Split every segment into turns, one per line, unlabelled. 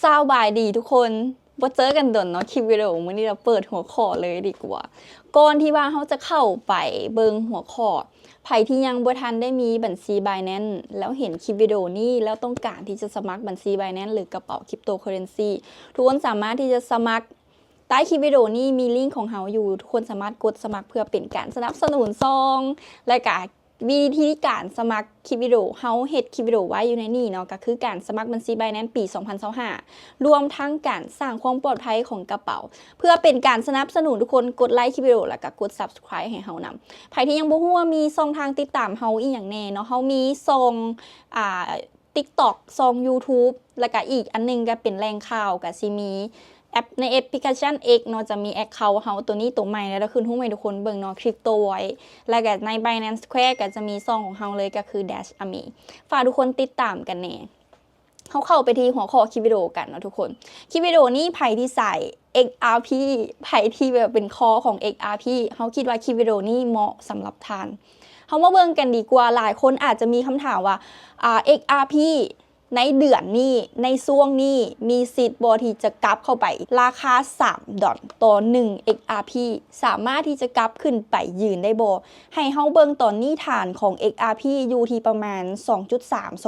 สบายดีทุกคนว่าเจอกันดนเนาะคลิปวิดีโอมื้อนี้เราเปิดหัวข้อเลยดีกว่าก่อนที่ว่าเขาจะเข้าไปเบิงหัวข้อไผที่ยังบ่ทันได้มีบัญชี Binance แล้วเห็นคลิปวิดีโอนี้แล้วต้องการที่จะสมัครบัญชี Binance หรือกระเป๋าคริปโตเคอเรนซีทุกคนสามารถที่จะสมัครใต้คลิปวิดีโอนี้มีลิงก์ของเขาอยู่ทุกคนสามารถกดสมัครเพื่อเป็นการสนับสนุนซองและก็วิธีการสมัครคลิปวิดีโอเฮาเฮ็ดคลิปวิดีโอไว้อยู่ในนี้เนาะก็คือการสมัครบัญชี Binance ปี 2025รวมทั้งการสร้างความปลอดภัยของกระเป๋าเพื่อเป็นการสนับสนุนทุกคนกดไลค์คลิปวิดีโอแล้วก็กด Subscribe ให้เฮานำใครที่ยังบ่ฮู้ว่ามีช่องทางติดตามเฮาอีหยังแน่เนาะเฮามีช่องTikTok ช่อง YouTube แล้วก็อีกอันนึงก็เป็นแหล่งข่าวก็สิมีแอปในแอปพลิเคชัน X เนาะจะมีแอคเคาท์เฮาตัวนี้ตัวใหม่แล้วขึ้นให้ทุกคนเบิ่งเนาะคลิปตัวไว้แล้วก็ใน Binance Square ก็จะมีซองของเฮาเลยก็คือ Dash Ami ฝากทุกคนติดตามกันแน่เขาเข้าไปที่หัวข้อคลิปวิดีโอกันเนาะทุกคนคลิปวิดีโอนี้ไผที่ใส่ XRP ไผที่แบบเป็นคอของ XRP เฮาคิดว่าคลิปวิดีโอนี้เหมาะสำหรับทานเฮามาเบิ่งกันดีกว่าหลายคนอาจจะมีคำถามว่าXRPในเดือนนี้ในช่วงนี้มีสิทธิ์บที่จะกลับเข้าไปราคา$3ต่อ1 XRP สามารถที่จะกลับขึ้นไปยืนได้บ่ให้เฮาเบิ่งตอนนี้ฐานของ XRP อยู่ที่ประมาณ 2.3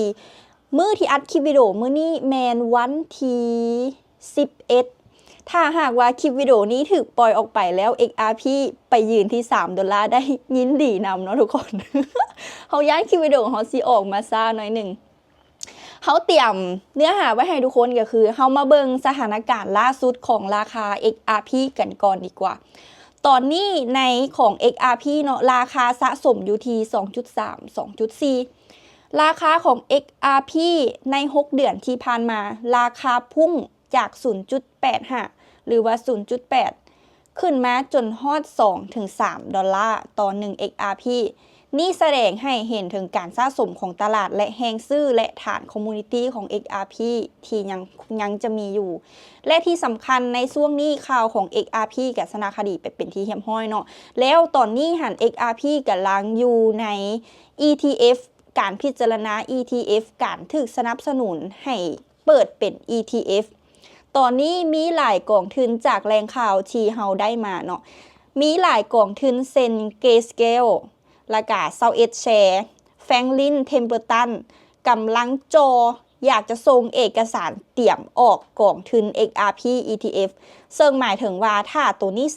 2.4 มื้อที่อัดคลิปวิดีโอมื้อนี้แมนวันที่11ถ้าหากว่าคลิปวิดีโอนี้ถูกปล่อยออกไปแล้ว XRP ไปยืนที่$3ได้ยินดีนำเนาะทุกคน เฮาย้ายคลิปวิดีโอเฮาสิออกมาซ่าหน่อยนึงเขาเตรียมเนื้อหาไว้ให้ทุกคนก็คือเขามาเบิ่งสถานการณ์ล่าสุดของราคา XRP กันก่อนดีกว่าตอนนี้ในของ XRP เนาะราคาสะสมอยู่ที่ 2.3 2.4 ราคาของ XRP ใน6เดือนที่ผ่านมาราคาพุ่งจาก 0.85 หรือว่า 0.8 ขึ้นมาจนฮอด$2-3ต่อ1 XRPนี่แสดงให้เห็นถึงการสะสมของตลาดและแฮงซื้อและฐานคอมมูนิตี้ของ XRP ที่ยังจะมีอยู่และที่สำคัญในช่วงนี้ข่าวของ XRP กับสนาคดีไปเป็นที่เฮียมห้อยเนาะแล้วตอนนี้หัน XRP กับลังอยู่ใน ETF การพิจารณา ETF การถึกสนับสนุนให้เปิดเป็น ETF ตอนนี้มีหลายกองทุนจากแหล่งข่าวที่เฮาได้มาเนาะมีหลายกองทุนเซ็นเกสเกลแล้วก็เซาเอ็ดแชร์แฟรงลินเทมเปอร์ตันกำลังอยากจะส่งเอกสารเตรียมออกกองทุน XRP ETF ซึ่งหมายถึงว่าถ้าตัวนี้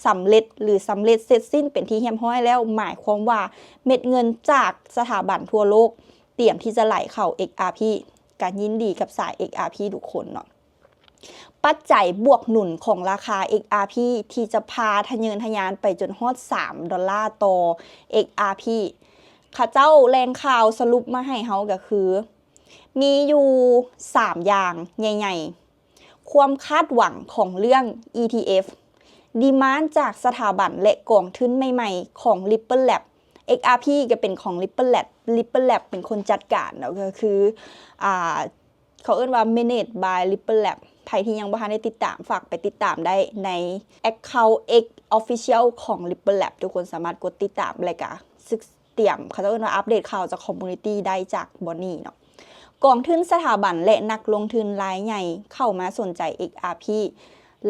สำเร็จหรือสำเร็จเสร็จสิ้นเป็นที่เรียบร้อยแล้วหมายความว่าเม็ดเงินจากสถาบันทั่วโลกเตรียมที่จะไหลเข้า XRP การยินดีกับสาย XRP ทุกคนเนาะปัจจัยบวกหนุนของราคา XRP ที่จะพาทะเยอทะยานไปจนฮอด$3ต่อ XRP ข้าเจ้าแรงข่าวสรุปมาให้เฮาก็คือมีอยู่3อย่างใหญ่ๆความคาดหวังของเรื่อง ETF ดีมานด์จากสถาบันและกองทุนใหม่ๆของ Ripple Lab XRP ก็เป็นของ Ripple Lab เป็นคนจัดการเนาะก็คือเขาเรียกว่า Managed by Ripple Lab ใครที่ยังบ่ทันได้ติดตามฝากไปติดตามได้ใน Account X Official ของ Ripple Lab ทุกคนสามารถกดติดตามและก็เตรียมเขาจะเรียกว่าอัปเดตข่าวจากคอมมูนิตี้ได้จากบอนนี่เนาะกองทุนสถาบันและนักลงทุนรายใหญ่เข้ามาสนใจ XRP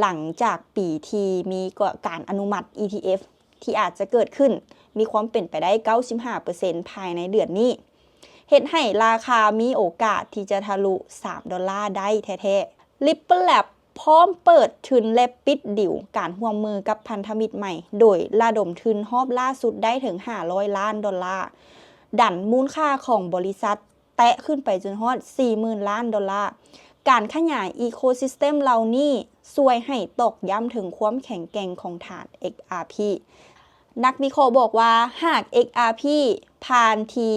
หลังจากปีที่มีการอนุมัติ ETF ที่อาจจะเกิดขึ้นมีความเป็นไปได้ 95% ภายในเดือนนี้เฮ็ดให้ราคามีโอกาสที่จะทะลุ$3ได้แท้ๆ Ripple Lab พร้อมเปิดทุนและปิดดิวการร่วมมือกับพันธมิตรใหม่โดยระดมทุนรอบล่าสุดได้ถึง$500 ล้านดันมูลค่าของบริษัทแตะขึ้นไปจนฮอด$40,000 ล้านการขยายอีโคซิสเต็มเหล่านี้ช่วยให้ตอกย้ำถึงความแข็งแกร่งของฐาน XRP นักวิเคราะห์บอกว่าหาก XRP ผ่านที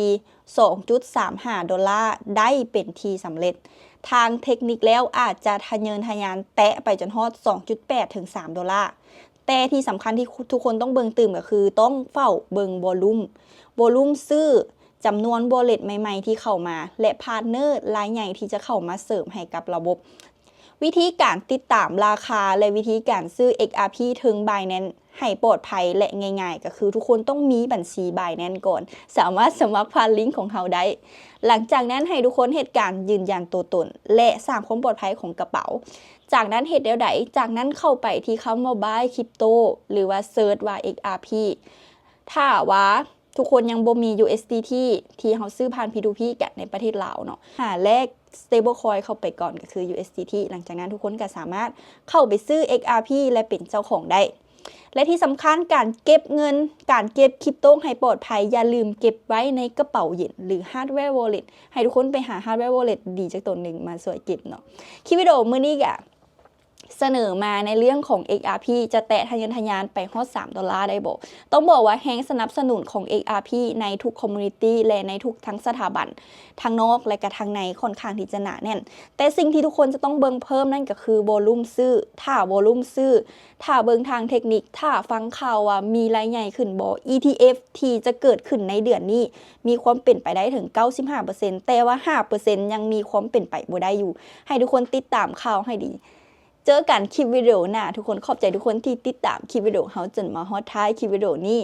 $2.35ได้เป็นทีสำเร็จทางเทคนิคแล้วอาจจะทะเยอทะยานแตะไปจนฮอด 2.8 ถึง$3แต่ที่สำคัญที่ทุกคนต้องเบิ่งตื่มก็คือต้องเฝ้าเบิ่งวอลุ่มซื้อจำนวนวอลเล็ตใหม่ๆที่เข้ามาและพาร์ทเนอร์รายใหญ่ที่จะเข้ามาเสริมให้กับระบบ วิธีการติดตามราคาและวิธีการซื้อ XRP ถึง Binance ให้ปลอดภัยและง่ายๆก็คือทุกคนต้องมีบัญชี Binance ก่อนสามารถสมัครผ่านลิงก์ของเขาได้หลังจากนั้นให้ทุกคนเหตุการณ์ยืนยันตัวตนและสร้างความปลอดภัยของกระเป๋าจากนั้นเหตุเดียวใดจากนั้นเข้าไปที่คำว่า buy crypto หรือว่า search ว่า XRP ถ้าว่าทุกคนยังบ่มี USDT ที่เขาซื้อผ่าน P2P กันในประเทศลาวเนาะหาแลก stablecoin เข้าไปก่อนก็คือ USDT หลังจากนั้นทุกคนก็สามารถเข้าไปซื้อ XRP และเป็นเจ้าของได้และที่สำคัญการเก็บเงินการเก็บคริปโตให้ปลอดภัยอย่าลืมเก็บไว้ในกระเป๋าเย็นหรือ hardware wallet ให้ทุกคนไปหา hardware wallet ดีจากตัวหนึ่งมาสวยเก็บเนาะคลิปวิดีโอมื้อนี้ก็เสนอมาในเรื่องของ XRP จะแตะทะยานทะยานไปฮอด$3ได้บ่ต้องบอกว่าแฮงสนับสนุนของ XRP ในทุกคอมมูนิตี้และในทุกทั้งสถาบันทางนอกและก็ทางในค่อนข้างที่จะหนาแน่นแต่สิ่งที่ทุกคนจะต้องเบิ่งเพิ่มนั่นก็คือโวลุ่มซื้อถ้าโวลุ่มซื้อถ้าเบิ่งทางเทคนิคถ้าฟังข่าวว่ามีรายใหญ่ขึ้นบ่ ETF ที่จะเกิดขึ้นในเดือนนี้มีความเป็นไปได้ถึง 95% แต่ว่า 5% ยังมีความเป็นไปบ่ได้อยู่ให้ทุกคนติดตามข่าวให้ดีเจอกันคลิปวิดีโอหน้าทุกคนขอบใจทุกคนที่ติดตามคลิปวิดีโอเฮาจนมาฮอดท้ายคลิปวิดีโอนี้